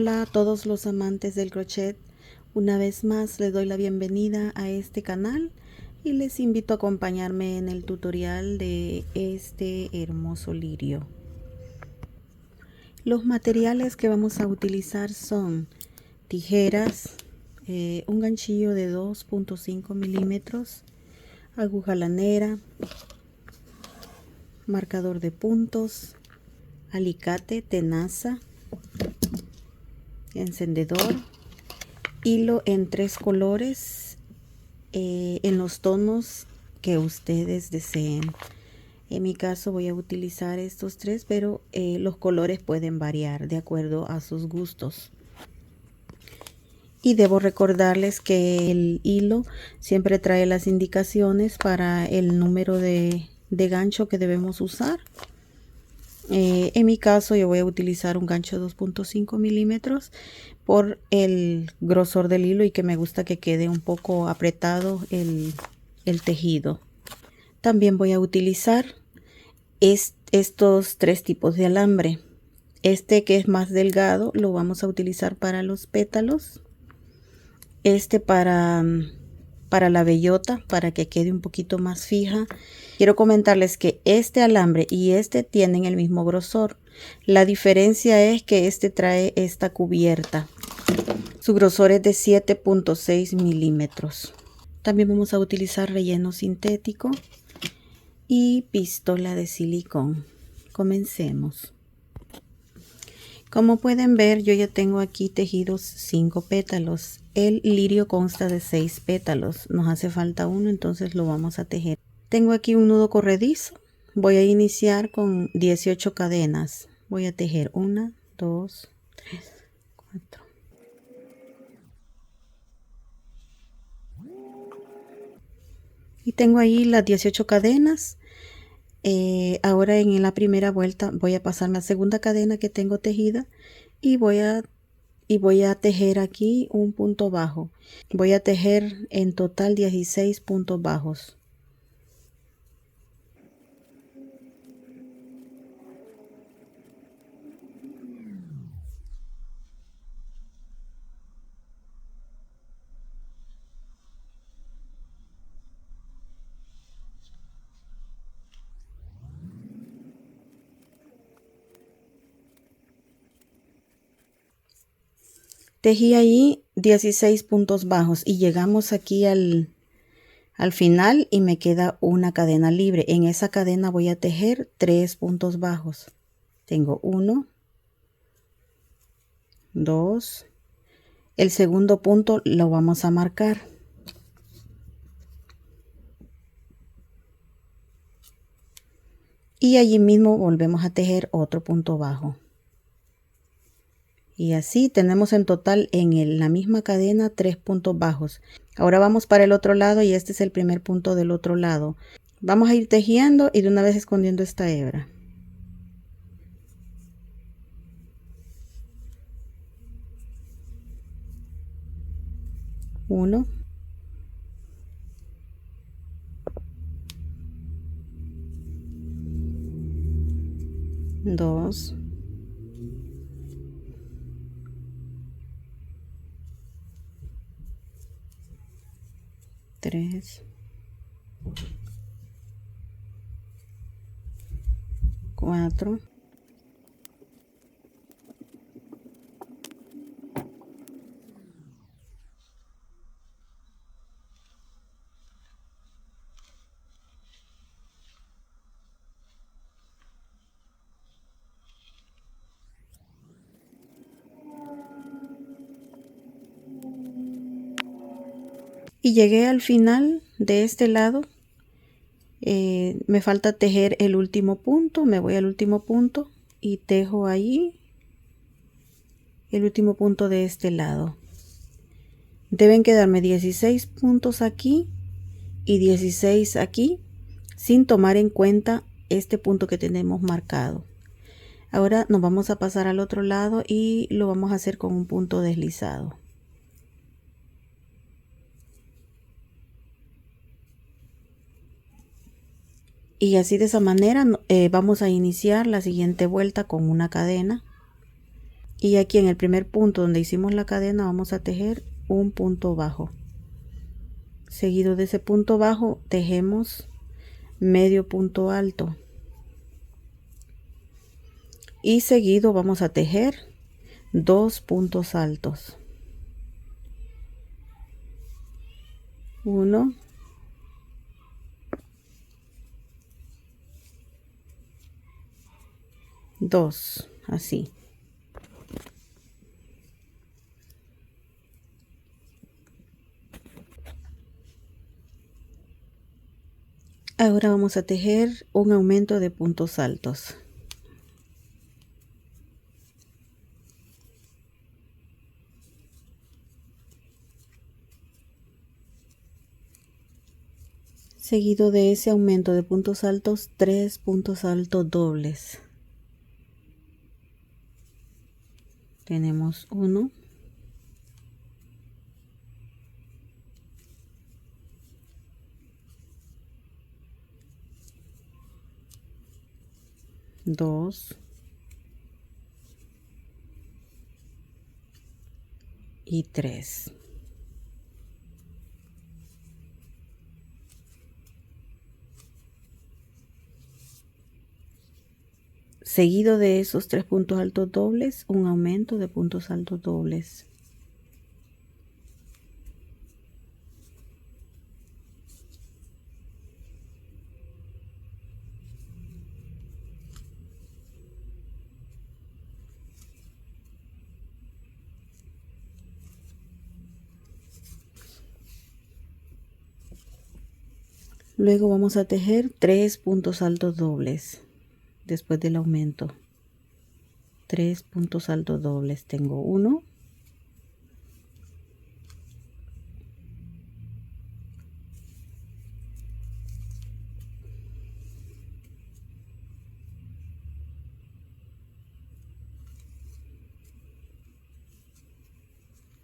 Hola a todos los amantes del crochet. Una vez más les doy la bienvenida a este canal y les invito a acompañarme en el tutorial de este hermoso lirio. Los materiales que vamos a utilizar son tijeras, un ganchillo de 2.5 milímetros, aguja lanera, marcador de puntos, alicate, tenaza, encendedor, hilo en 3 colores en los tonos que ustedes deseen. En mi caso voy a utilizar estos 3, pero los colores pueden variar de acuerdo a sus gustos. Y debo recordarles que el hilo siempre trae las indicaciones para el número de gancho que debemos usar. En mi caso yo voy a utilizar un gancho de 2.5 milímetros por el grosor del hilo y que me gusta que quede un poco apretado el tejido. También voy a utilizar estos 3 tipos de alambre. Este que es más delgado lo vamos a utilizar para los pétalos. Este para la bellota, para que quede un poquito más fija. Quiero comentarles que este alambre y este tienen el mismo grosor. La diferencia es que este trae esta cubierta. Su grosor es de 7.6 milímetros. También vamos a utilizar relleno sintético y pistola de silicón. Comencemos. Como pueden ver, yo ya tengo aquí tejidos 5 pétalos. El lirio consta de 6 pétalos. Nos hace falta uno, entonces lo vamos a tejer. Tengo aquí un nudo corredizo. Voy a iniciar con 18 cadenas. Voy a tejer 1, 2, 3, 4. Y tengo ahí las 18 cadenas. Ahora en la primera vuelta voy a pasar la segunda cadena que tengo tejida y voy a tejer aquí un punto bajo. Voy a tejer en total 16 puntos bajos. Tejí ahí 16 puntos bajos y llegamos aquí al final y me queda una cadena libre. En esa cadena voy a tejer 3 puntos bajos. Tengo 1, 2. El segundo punto lo vamos a marcar. Y allí mismo volvemos a tejer otro punto bajo. Y así tenemos en total en la misma cadena 3 puntos bajos. Ahora vamos para el otro lado y este es el primer punto del otro lado. Vamos a ir tejiendo y de una vez escondiendo esta hebra. Uno, dos, tres, cuatro, y llegué al final de este lado. Me falta tejer el último punto. Me voy al último punto y tejo ahí el último punto de este lado. Deben quedarme 16 puntos aquí y 16 aquí, sin tomar en cuenta este punto que tenemos marcado. Ahora nos vamos a pasar al otro lado y lo vamos a hacer con un punto deslizado. Y así de esa manera vamos a iniciar la siguiente vuelta con una cadena. Y aquí en el primer punto donde hicimos la cadena vamos a tejer un punto bajo. Seguido de ese punto bajo tejemos medio punto alto. Y seguido vamos a tejer 2 puntos altos. 1, 2, así. Ahora vamos a tejer un aumento de puntos altos. Seguido de ese aumento de puntos altos, 3 puntos altos dobles. Tenemos 1, 2 y 3. Seguido de esos 3 puntos altos dobles, un aumento de puntos altos dobles. Luego vamos a tejer 3 puntos altos dobles después del aumento. 3 puntos altos dobles. Tengo 1,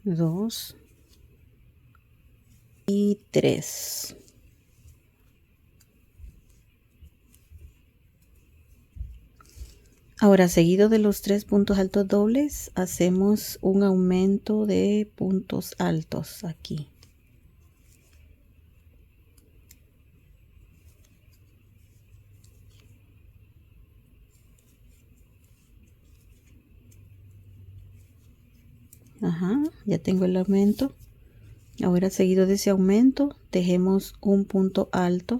2 y 3. Ahora, seguido de los 3 puntos altos dobles, hacemos un aumento de puntos altos aquí. Ya tengo el aumento. Ahora, seguido de ese aumento, tejemos un punto alto.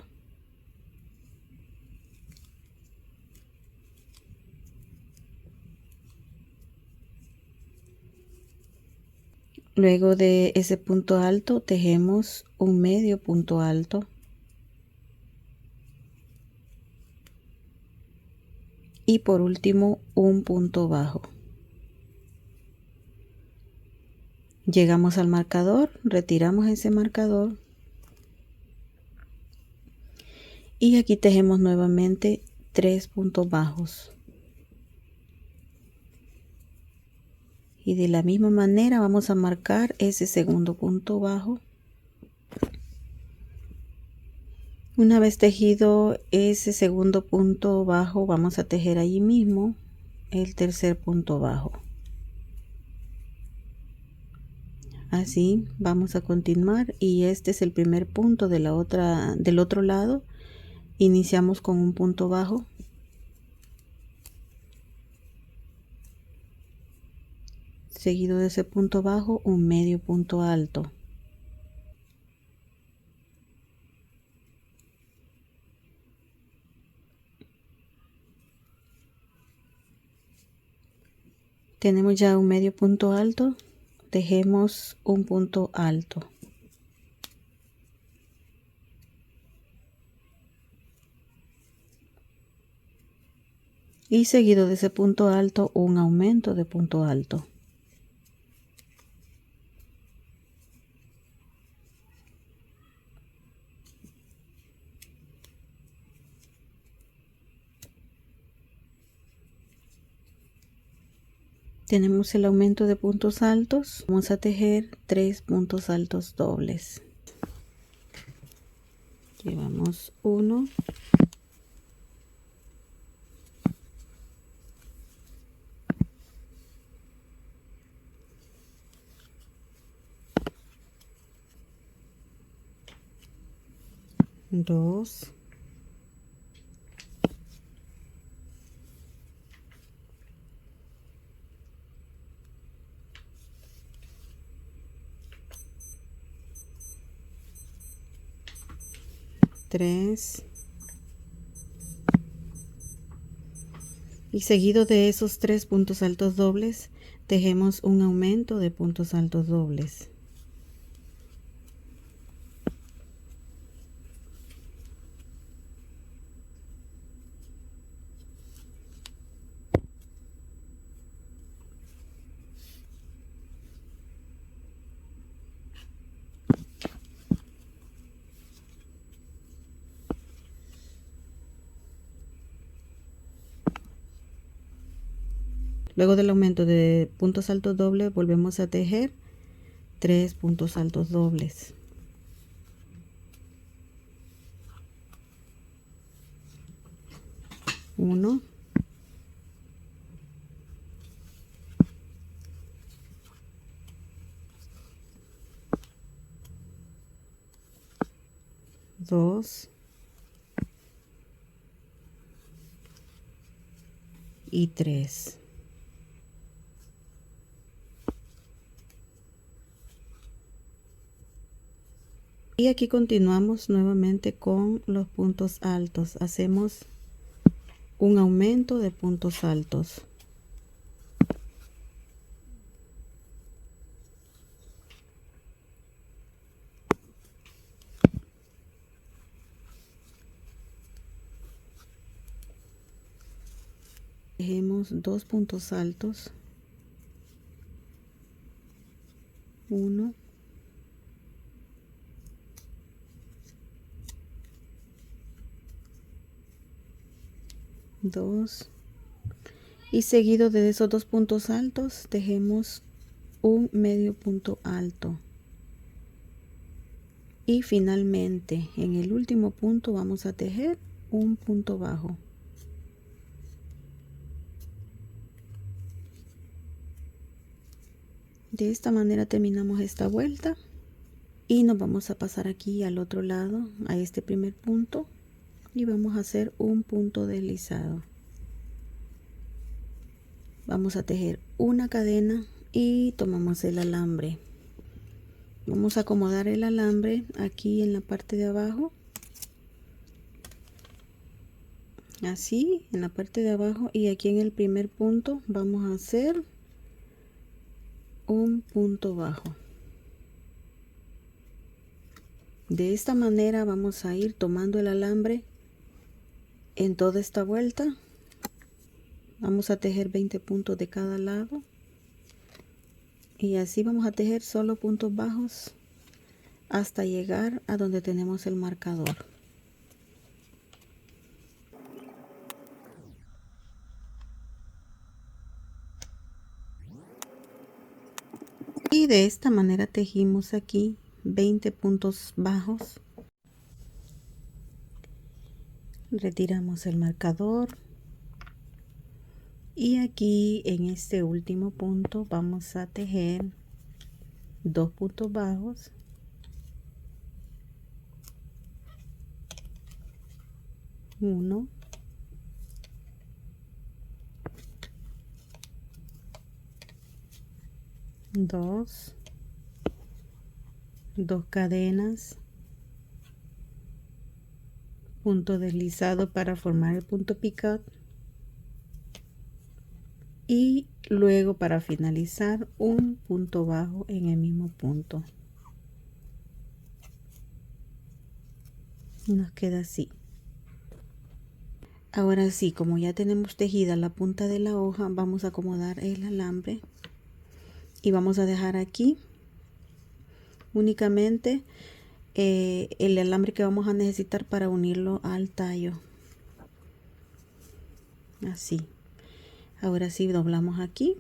Luego de ese punto alto, tejemos un medio punto alto. Y por último, un punto bajo. Llegamos al marcador, retiramos ese marcador. Y aquí tejemos nuevamente 3 puntos bajos. Y de la misma manera vamos a marcar ese segundo punto bajo. Una vez tejido ese segundo punto bajo, vamos a tejer allí mismo el tercer punto bajo. Así vamos a continuar y este es el primer punto de del otro lado. Iniciamos con un punto bajo. Seguido de ese punto bajo, un medio punto alto. Tenemos ya un medio punto alto, tejemos un punto alto. Y seguido de ese punto alto, un aumento de punto alto. Tenemos el aumento de puntos altos. Vamos a tejer 3 puntos altos dobles. Llevamos 1, 2, 3, y seguido de esos 3 puntos altos dobles tejemos un aumento de puntos altos dobles. Luego del aumento de puntos altos dobles volvemos a tejer 3 puntos altos dobles. 1, 2 y 3. Y aquí continuamos nuevamente con los puntos altos. Hacemos un aumento de puntos altos. Tejemos 2 puntos altos. 1, 2, y seguido de esos 2 puntos altos tejemos un medio punto alto. Y finalmente en el último punto vamos a tejer un punto bajo. De esta manera terminamos esta vuelta y nos vamos a pasar aquí al otro lado, a este primer punto, y vamos a hacer un punto deslizado. Vamos a tejer una cadena y tomamos el alambre. Vamos a acomodar el alambre aquí en la parte de abajo, así en la parte de abajo, y aquí en el primer punto vamos a hacer un punto bajo. De esta manera vamos a ir tomando el alambre en toda esta vuelta. Vamos a tejer 20 puntos de cada lado y así vamos a tejer solo puntos bajos hasta llegar a donde tenemos el marcador. Y de esta manera tejimos aquí 20 puntos bajos. Retiramos el marcador y aquí en este último punto vamos a tejer 2 puntos bajos, 1, 2, 2 cadenas, punto deslizado para formar el punto picot y luego para finalizar un punto bajo en el mismo punto. Nos queda así. Ahora sí, como ya tenemos tejida la punta de la hoja, vamos a acomodar el alambre y vamos a dejar aquí únicamente el alambre que vamos a necesitar para unirlo al tallo. Así. Ahora sí doblamos aquí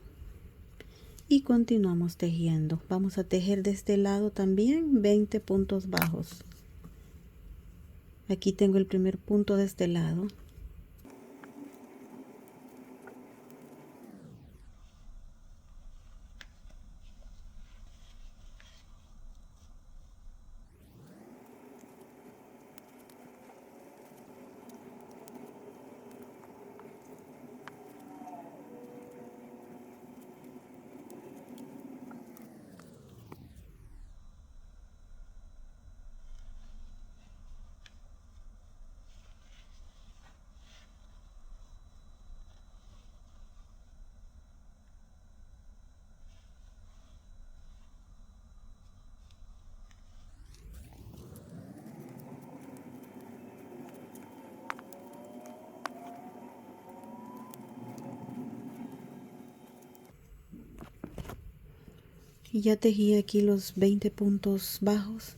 y continuamos tejiendo. Vamos a tejer de este lado también 20 puntos bajos. Aquí tengo el primer punto de este lado. Y ya tejí aquí los 20 puntos bajos.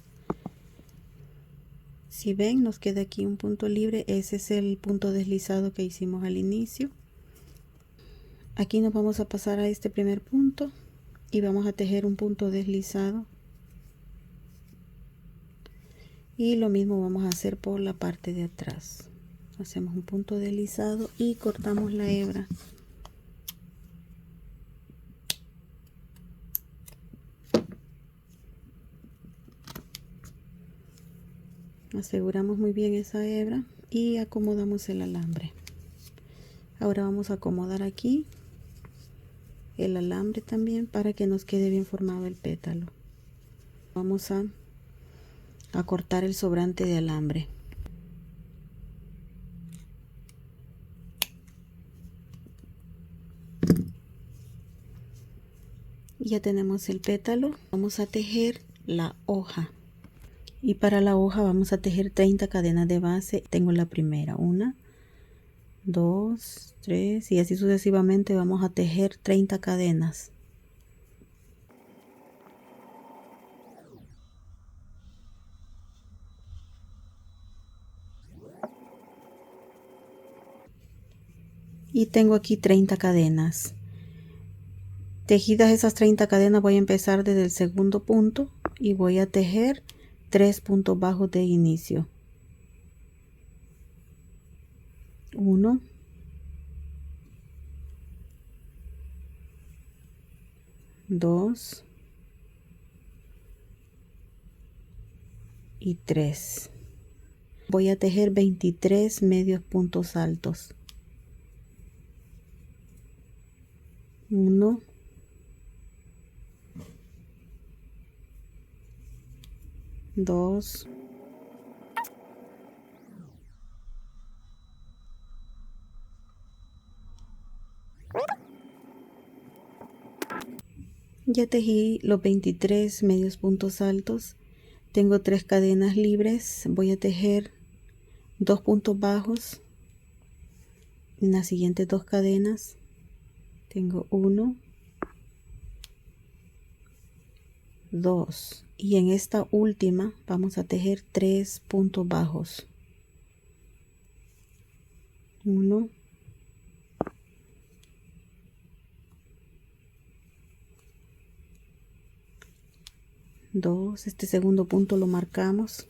Si ven, nos queda aquí un punto libre. Ese es el punto deslizado que hicimos al inicio. Aquí nos vamos a pasar a este primer punto y vamos a tejer un punto deslizado. Y lo mismo vamos a hacer por la parte de atrás. Hacemos un punto deslizado y cortamos la hebra. Aseguramos muy bien esa hebra y acomodamos el alambre. Ahora vamos a acomodar aquí el alambre también para que nos quede bien formado el pétalo. Vamos a cortar el sobrante de alambre. Ya tenemos el pétalo. Vamos a tejer la hoja. Y para la hoja vamos a tejer 30 cadenas de base. Tengo la primera, 1, 2, 3 y así sucesivamente vamos a tejer 30 cadenas. Y tengo aquí 30 cadenas. Tejidas esas 30 cadenas voy a empezar desde el segundo punto y voy a tejer 3 puntos bajos de inicio. 1, 2 y 3. Voy a tejer 23 medios puntos altos. 1, 2, 3. Ya tejí los 23 medios puntos altos. Tengo 3 cadenas libres. Voy a tejer 2 puntos bajos en las siguientes 2 cadenas. Tengo 1, 2 y en esta última vamos a tejer 3 puntos bajos. 1, 2, este segundo punto lo marcamos.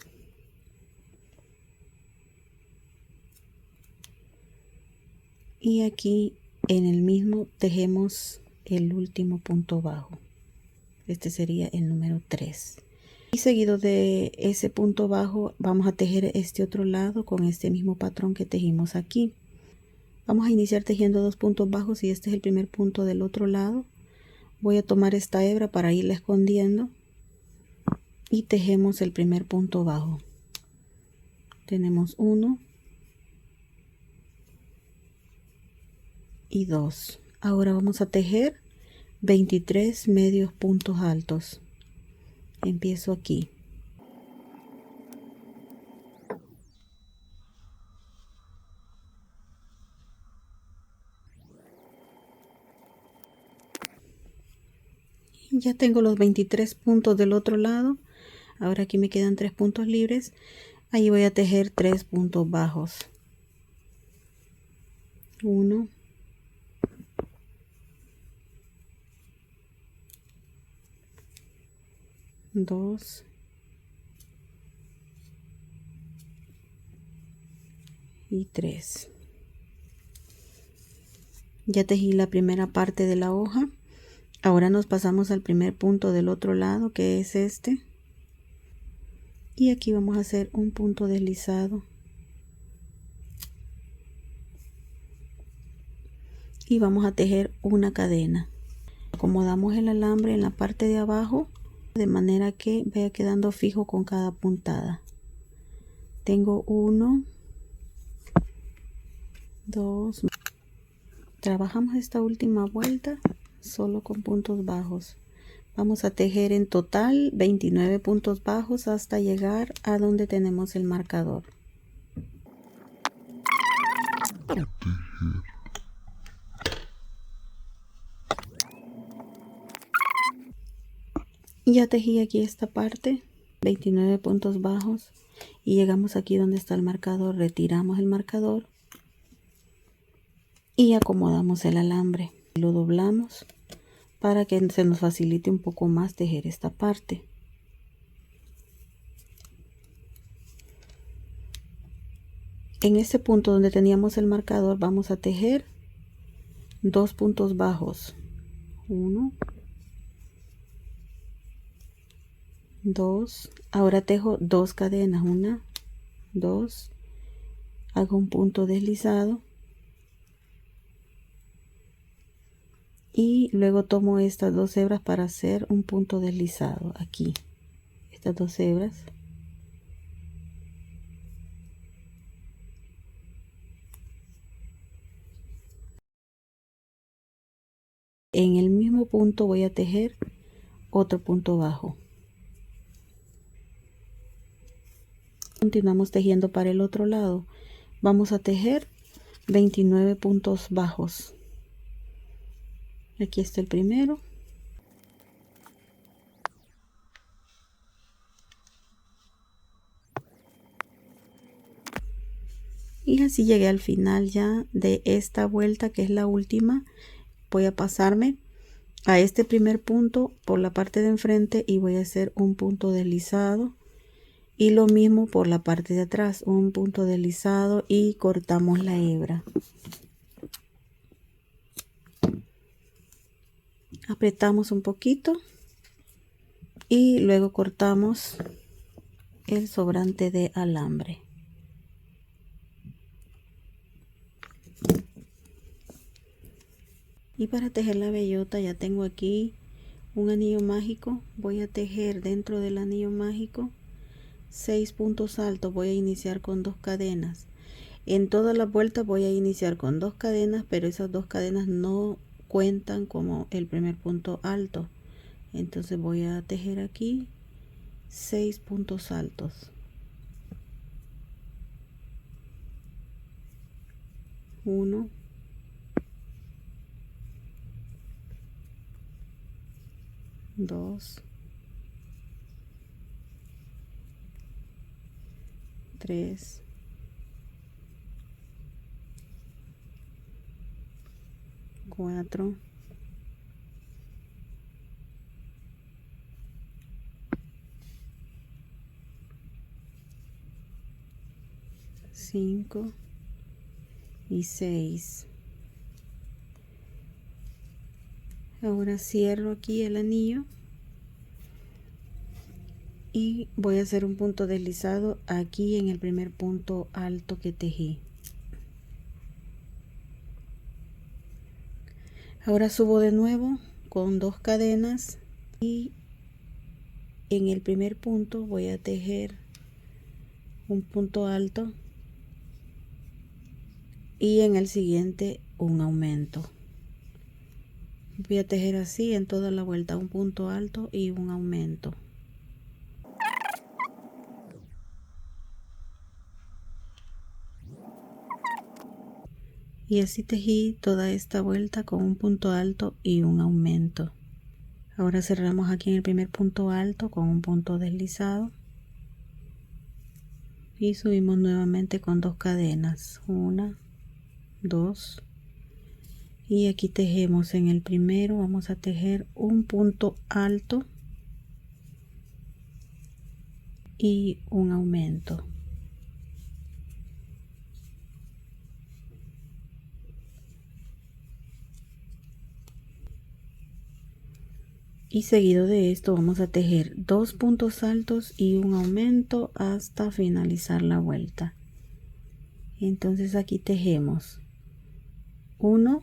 Y aquí en el mismo tejemos el último punto bajo. Este sería el número 3. Y seguido de ese punto bajo vamos a tejer este otro lado con este mismo patrón que tejimos aquí. Vamos a iniciar tejiendo 2 puntos bajos y este es el primer punto del otro lado. Voy a tomar esta hebra para irla escondiendo y tejemos el primer punto bajo. Tenemos 1 y 2. Ahora vamos a tejer 23 medios puntos altos. Empiezo aquí. Ya tengo los 23 puntos del otro lado. Ahora aquí me quedan 3 puntos libres. Ahí voy a tejer 3 puntos bajos. 1, 2 y 3. Ya tejí la primera parte de la hoja. Ahora nos pasamos al primer punto del otro lado, que es este. Y aquí vamos a hacer un punto deslizado. Y vamos a tejer una cadena. Acomodamos el alambre en la parte de abajo de manera que vaya quedando fijo con cada puntada. Tengo 1, 2. Trabajamos esta última vuelta solo con puntos bajos. Vamos a tejer en total 29 puntos bajos hasta llegar a donde tenemos el marcador. Ya tejí aquí esta parte, 29 puntos bajos, y llegamos aquí donde está el marcador. Retiramos el marcador y acomodamos el alambre. Lo doblamos para que se nos facilite un poco más tejer esta parte. En este punto donde teníamos el marcador vamos a tejer 2 puntos bajos, 1, 2, ahora tejo 2 cadenas, 1, 2, hago un punto deslizado y luego tomo estas 2 hebras para hacer un punto deslizado aquí, estas 2 hebras. En el mismo punto voy a tejer otro punto bajo. Continuamos tejiendo para el otro lado. Vamos a tejer 29 puntos bajos. Aquí está el primero. Y así llegué al final ya de esta vuelta, que es la última. Voy a pasarme a este primer punto por la parte de enfrente y voy a hacer un punto deslizado. Y lo mismo por la parte de atrás, un punto deslizado y cortamos la hebra. Apretamos un poquito y luego cortamos el sobrante de alambre. Y para tejer la bellota ya tengo aquí un anillo mágico. Voy a tejer dentro del anillo mágico 6 puntos altos. Voy a iniciar con 2 cadenas. En todas las vueltas voy a iniciar con 2 cadenas, pero esas 2 cadenas no cuentan como el primer punto alto. Entonces voy a tejer aquí 6 puntos altos. 1, 2, 3, 4, 5 y 6. Ahora cierro aquí el anillo y voy a hacer un punto deslizado aquí en el primer punto alto que tejí. Ahora subo de nuevo con 2 cadenas y en el primer punto voy a tejer un punto alto y en el siguiente un aumento. Voy a tejer así en toda la vuelta, un punto alto y un aumento. Y así tejí toda esta vuelta con un punto alto y un aumento. Ahora cerramos aquí en el primer punto alto con un punto deslizado y subimos nuevamente con 2 cadenas, 1, 2, y aquí tejemos en el primero. Vamos a tejer un punto alto y un aumento. Y seguido de esto vamos a tejer 2 puntos altos y un aumento hasta finalizar la vuelta. Entonces aquí tejemos 1,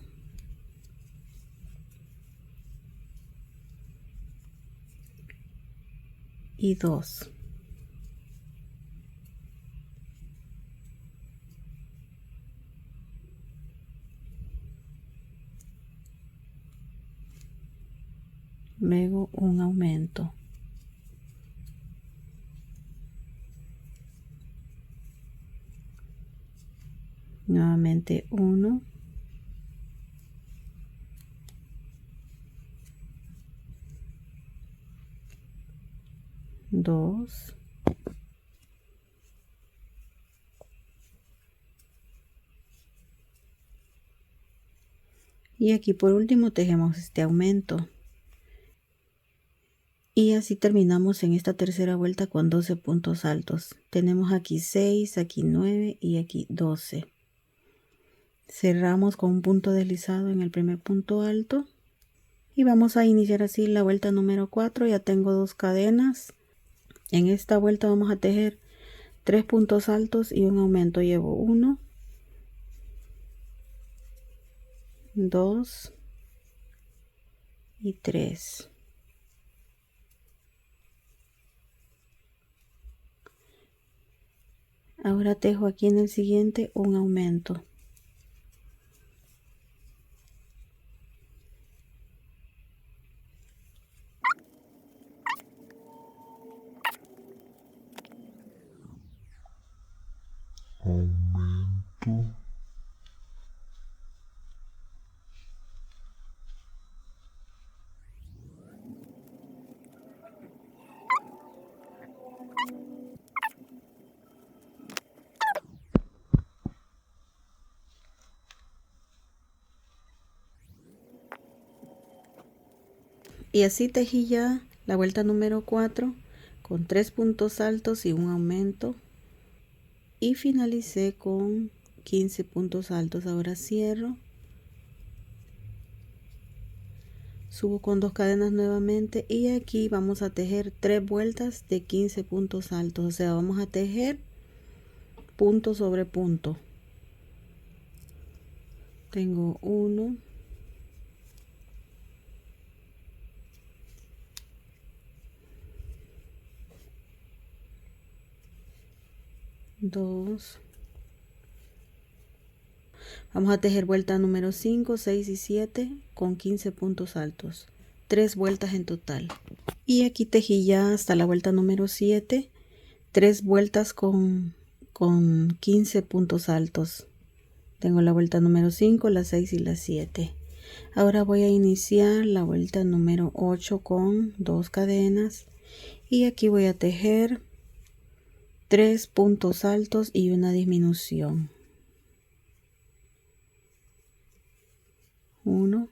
y 2. Luego un aumento. Nuevamente 1, 2, y aquí por último tejemos este aumento. Y así terminamos en esta tercera vuelta con 12 puntos altos. Tenemos aquí 6, aquí 9 y aquí 12. Cerramos con un punto deslizado en el primer punto alto. Y vamos a iniciar así la vuelta número 4. Ya tengo 2 cadenas. En esta vuelta vamos a tejer 3 puntos altos y un aumento. Llevo 1, 2 y 3. Ahora tejo aquí en el siguiente un aumento. Aumento. Y así tejí ya la vuelta número 4 con 3 puntos altos y un aumento. Y finalicé con 15 puntos altos. Ahora cierro. Subo con 2 cadenas nuevamente y aquí vamos a tejer 3 vueltas de 15 puntos altos. O sea, vamos a tejer punto sobre punto. Tengo 1, 2. Vamos a tejer vuelta número 5, 6 y 7 con 15 puntos altos. 3 vueltas en total. Y aquí tejí ya hasta la vuelta número 7. 3 vueltas con 15 puntos altos. Tengo la vuelta número 5, la 6 y la 7. Ahora voy a iniciar la vuelta número 8 con 2 cadenas. Y aquí voy a tejer 3 puntos altos y una disminución. 1,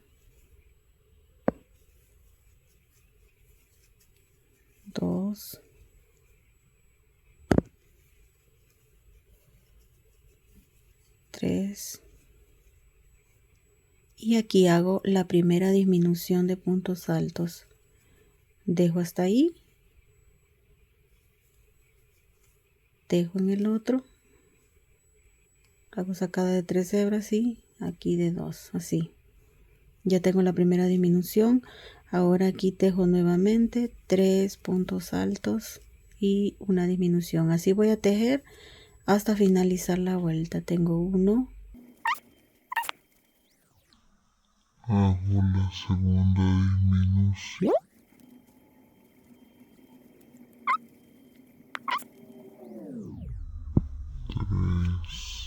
2, 3. Y aquí hago la primera disminución de puntos altos. Dejo hasta ahí. Dejo en el otro. Hago sacada de 3 hebras y aquí de 2, así. Ya tengo la primera disminución. Ahora aquí tejo nuevamente 3 puntos altos y una disminución. Así voy a tejer hasta finalizar la vuelta. Tengo 1, Hago la segunda disminución. 3.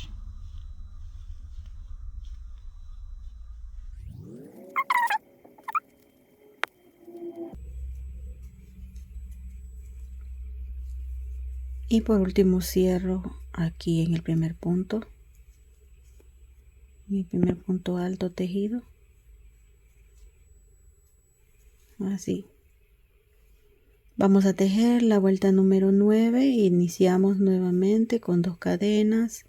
y por último cierro aquí en el primer punto. Mi primer punto alto tejido. Así. Vamos a tejer la vuelta número 9. Iniciamos nuevamente con 2 cadenas,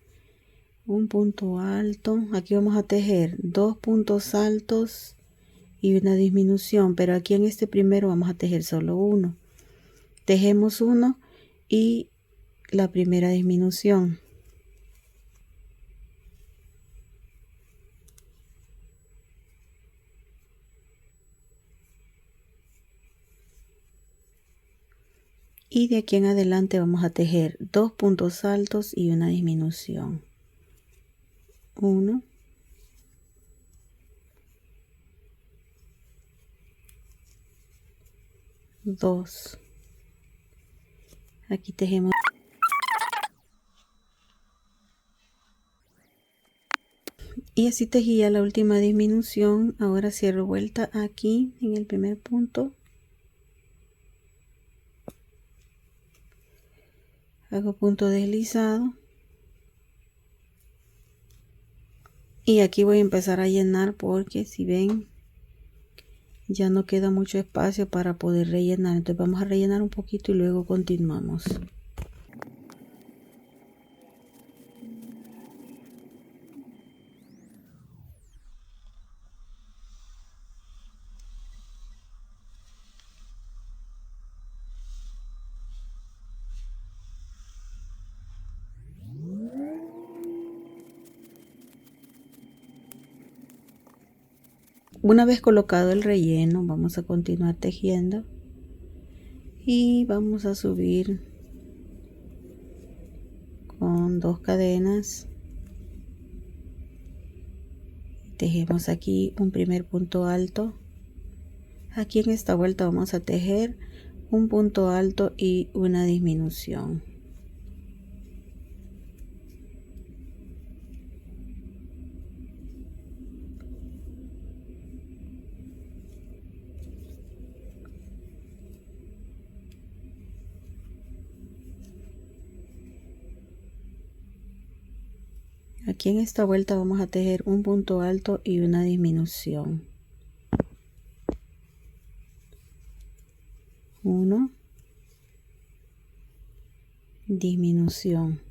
un punto alto. Aquí vamos a tejer 2 puntos altos y una disminución, pero aquí en este primero vamos a tejer solo uno. Tejemos uno y la primera disminución. Y de aquí en adelante vamos a tejer 2 puntos altos y una disminución. 1, 2. Aquí tejemos. Y así tejí ya la última disminución. Ahora cierro vuelta aquí en el primer punto. Hago punto deslizado. Y aquí voy a empezar a llenar porque si ven ya no queda mucho espacio para poder rellenar. Entonces vamos a rellenar un poquito y luego continuamos. Una vez colocado el relleno, vamos a continuar tejiendo y vamos a subir con 2 cadenas. Tejemos aquí un primer punto alto. Aquí en esta vuelta vamos a tejer un punto alto y una disminución. Aquí en esta vuelta vamos a tejer un punto alto y una disminución. 1, disminución.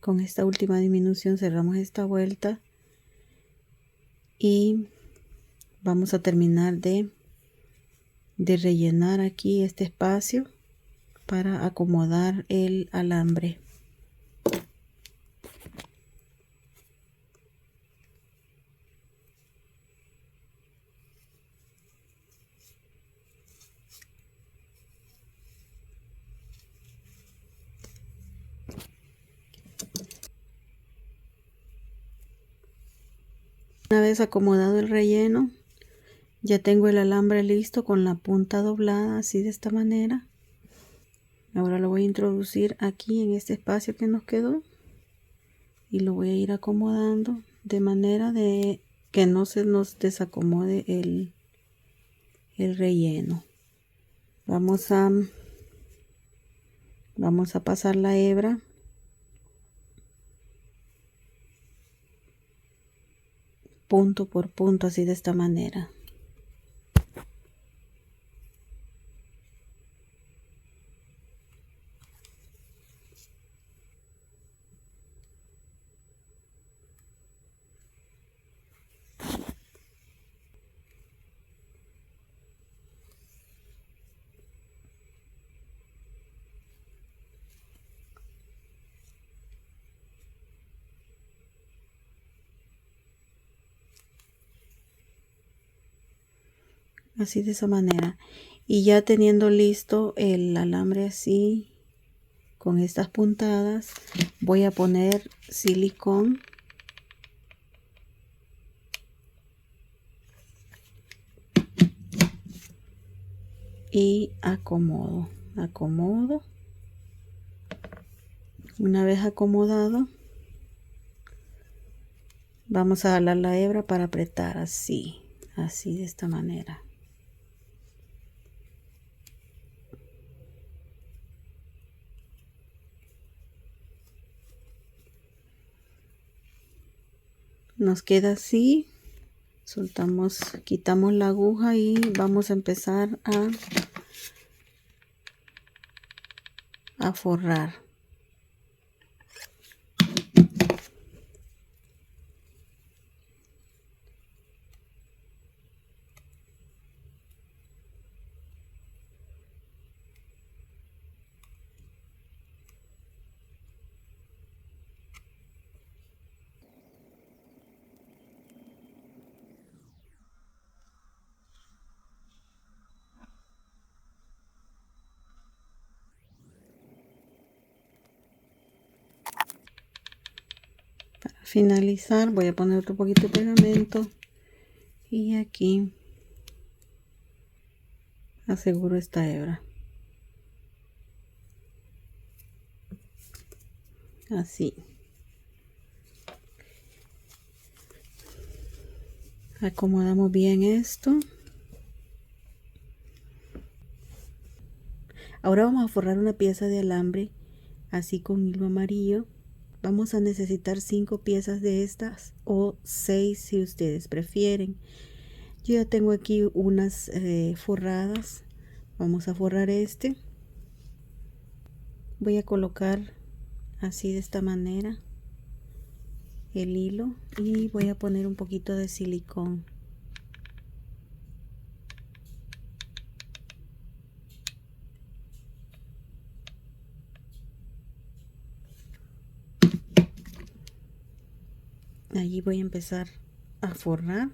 Con esta última disminución cerramos esta vuelta y vamos a terminar de rellenar aquí este espacio para acomodar el alambre. Una vez acomodado el relleno, ya tengo el alambre listo con la punta doblada así de esta manera. Ahora lo voy a introducir aquí en este espacio que nos quedó y lo voy a ir acomodando de manera de que no se nos desacomode el relleno. Vamos a pasar la hebra punto por punto así de esta manera. Así de esa manera, y ya teniendo listo el alambre así con estas puntadas, voy a poner silicón y acomodo. Una vez acomodado, vamos a jalar la hebra para apretar así de esta manera. Nos queda así. Soltamos, quitamos la aguja y vamos a empezar a forrar. finalizar voy a poner otro poquito de pegamento y aquí aseguro esta hebra así. Acomodamos bien esto. Ahora vamos a forrar una pieza de alambre así con hilo amarillo. Vamos a necesitar 5 piezas de estas o 6 si ustedes prefieren. Yo ya tengo aquí unas forradas. Vamos a forrar este. Voy a colocar así de esta manera el hilo y voy a poner un poquito de silicón. Allí voy a empezar a forrar.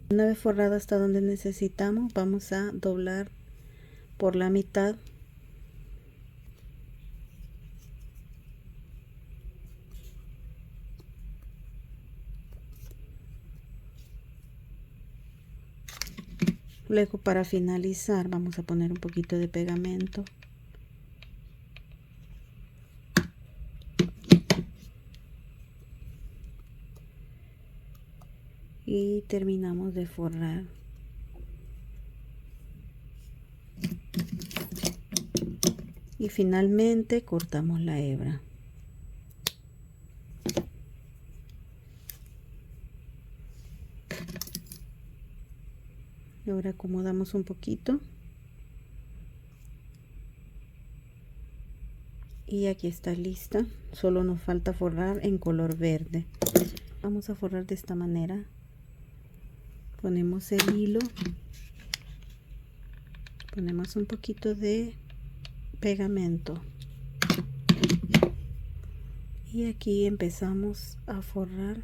Una vez forrado hasta donde necesitamos, vamos a doblar por la mitad. Luego, para finalizar, vamos a poner un poquito de pegamento. Y terminamos de forrar. Y finalmente cortamos la hebra. Y ahora acomodamos un poquito. Y aquí está lista. Solo nos falta forrar en color verde. Vamos a forrar de esta manera. Ponemos el hilo. Ponemos un poquito de pegamento. Y aquí empezamos a forrar.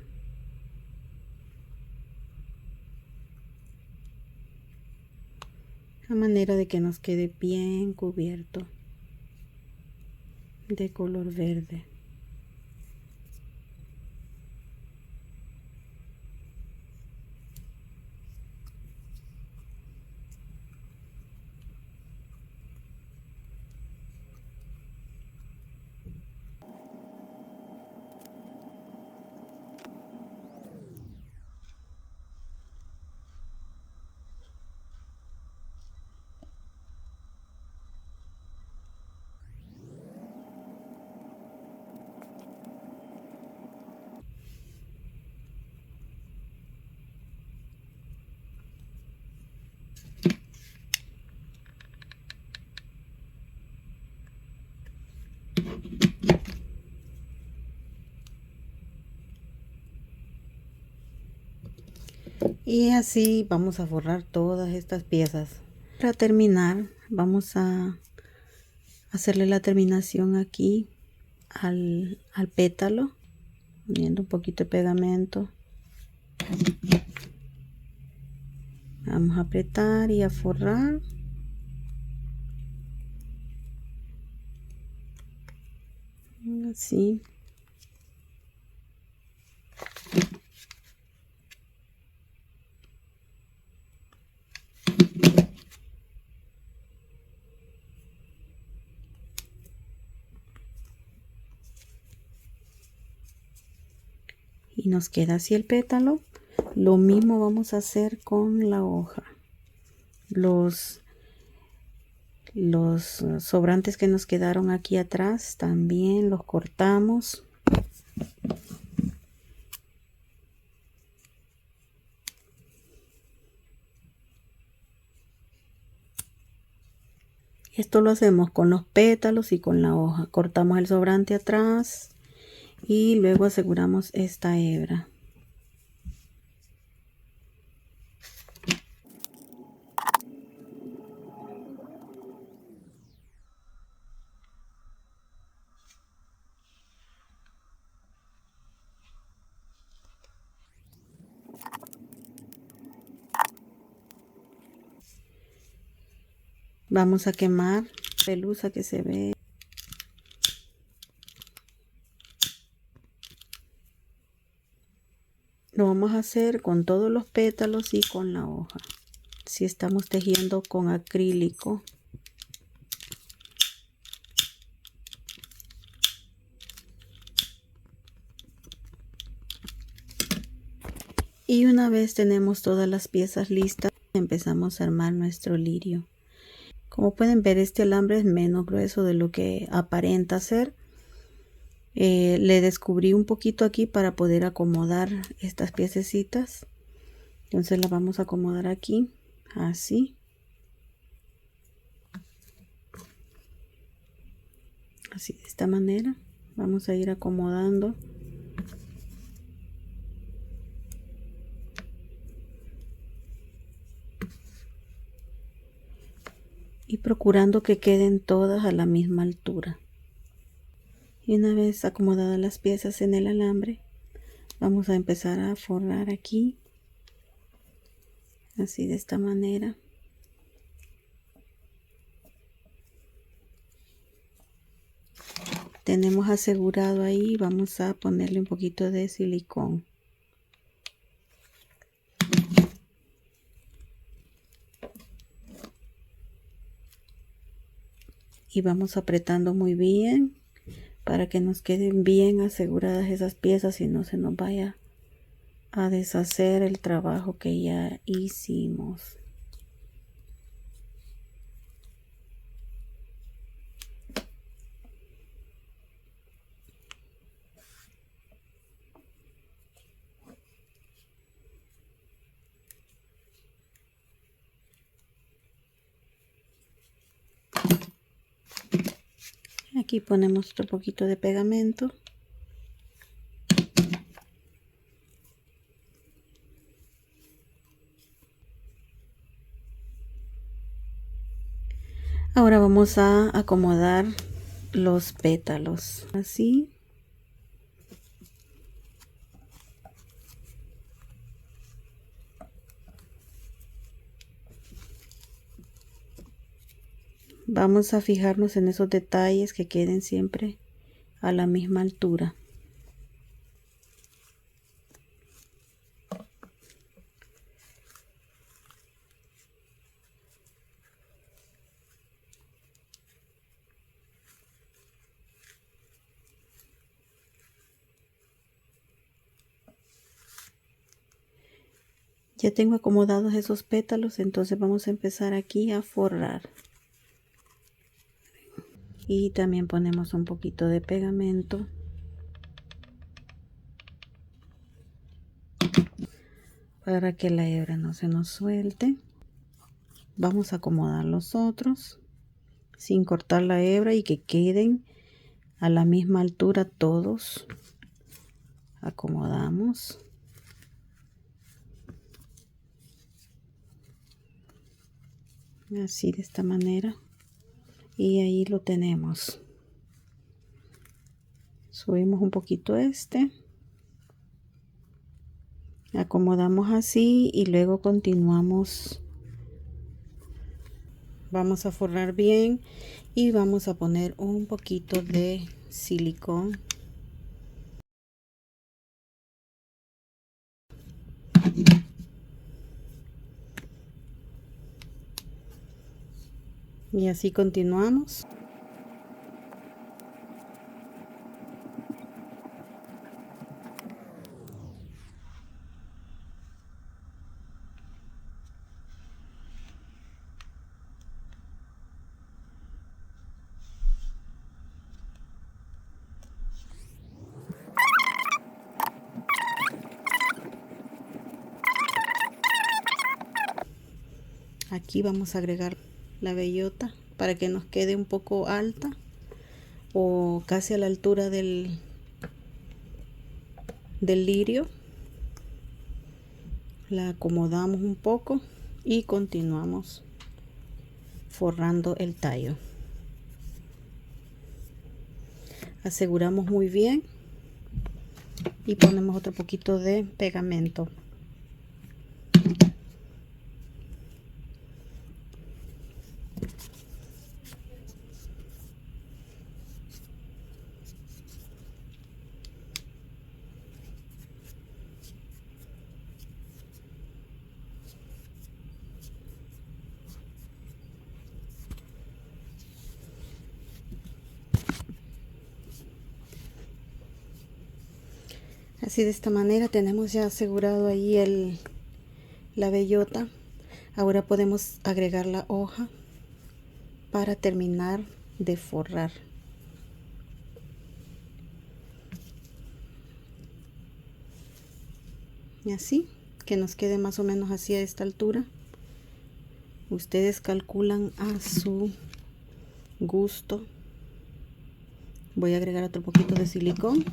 A manera de que nos quede bien cubierto de color verde. Y así vamos a forrar todas estas piezas. Para terminar, vamos a hacerle la terminación aquí al pétalo, poniendo un poquito de pegamento. Vamos a apretar y a forrar. Así. Y nos queda así el pétalo. Lo mismo vamos a hacer con la hoja. Los sobrantes que nos quedaron aquí atrás también los cortamos. Esto lo hacemos con los pétalos y con la hoja. Cortamos el sobrante atrás y luego aseguramos esta hebra. Vamos a quemar la pelusa que se ve. Lo vamos a hacer con todos los pétalos y con la hoja. Si estamos tejiendo con acrílico. Y una vez tenemos todas las piezas listas, empezamos a armar nuestro lirio. Como pueden ver, este alambre es menos grueso de lo que aparenta ser. Le descubrí un poquito aquí para poder acomodar estas piececitas. Entonces las vamos a acomodar aquí, así. Así, de esta manera. Vamos a ir acomodando. Y procurando que queden todas a la misma altura. Y una vez acomodadas las piezas en el alambre, vamos a empezar a forrar aquí, así de esta manera. Tenemos asegurado ahí, vamos a ponerle un poquito de silicón. Y vamos apretando muy bien para que nos queden bien aseguradas esas piezas y no se nos vaya a deshacer el trabajo que ya hicimos. Aquí ponemos otro poquito de pegamento. Ahora vamos a acomodar los pétalos, así. Vamos a fijarnos en esos detalles que queden siempre a la misma altura. Ya tengo acomodados esos pétalos, entonces vamos a empezar aquí a forrar. Y también ponemos un poquito de pegamento. Para que la hebra no se nos suelte. Vamos a acomodar los otros sin cortar la hebra y que queden a la misma altura todos. Acomodamos. Así, de esta manera. Y ahí lo tenemos. Subimos un poquito este. Acomodamos así y luego continuamos. Vamos a forrar bien y vamos a poner un poquito de silicón. Y así continuamos. Aquí vamos a agregar la bellota. para que nos quede un poco alta o casi a la altura del lirio. La acomodamos un poco y continuamos forrando el tallo. Aseguramos muy bien y ponemos otro poquito de pegamento. Así, de esta manera tenemos ya asegurado ahí la bellota. Ahora podemos agregar la hoja para terminar de forrar. Y así, que nos quede más o menos así a esta altura. Ustedes calculan a su gusto. Voy a agregar otro poquito de silicón.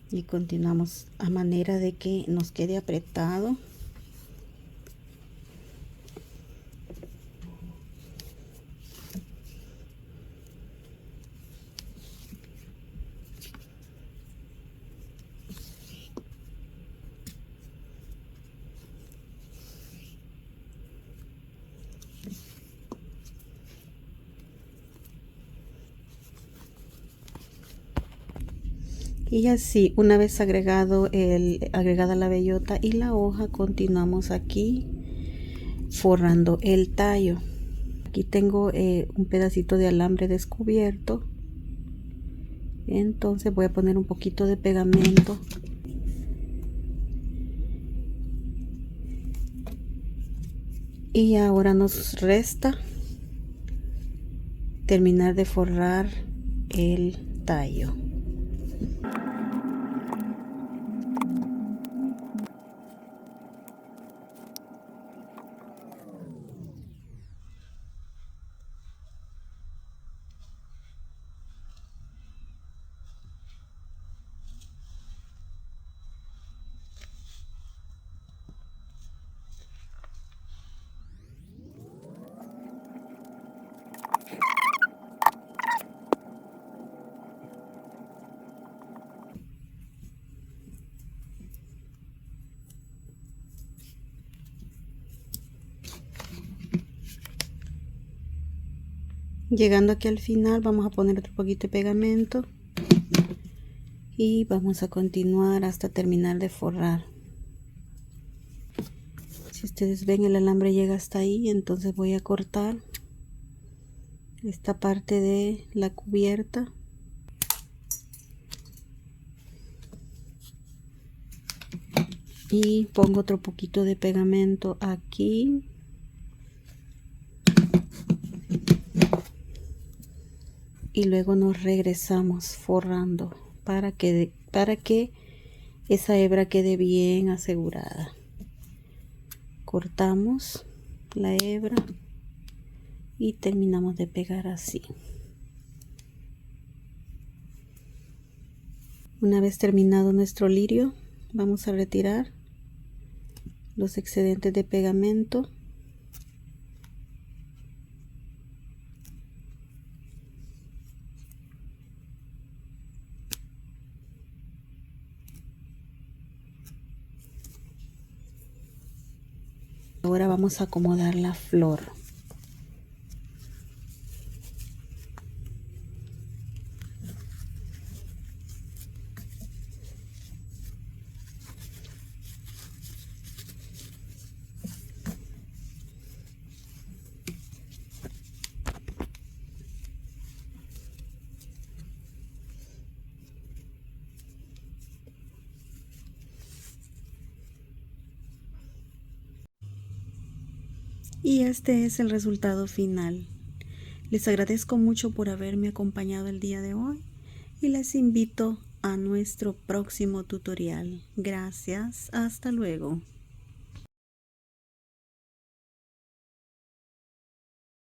Y continuamos a manera de que nos quede apretado. Y así, una vez agregada la bellota y la hoja, continuamos aquí forrando el tallo. Aquí tengo un pedacito de alambre descubierto, entonces voy a poner un poquito de pegamento y ahora nos resta terminar de forrar el tallo. Llegando aquí al final, vamos a poner otro poquito de pegamento y vamos a continuar hasta terminar de forrar. Si ustedes ven, el alambre llega hasta ahí, entonces voy a cortar esta parte de la cubierta. Y pongo otro poquito de pegamento aquí. Y luego nos regresamos forrando para que esa hebra quede bien asegurada. Cortamos la hebra y terminamos de pegar así. Una vez terminado nuestro lirio, vamos a retirar los excedentes de pegamento. Ahora vamos a acomodar la flor. Y este es el resultado final. Les agradezco mucho por haberme acompañado el día de hoy y les invito a nuestro próximo tutorial. Gracias, hasta luego.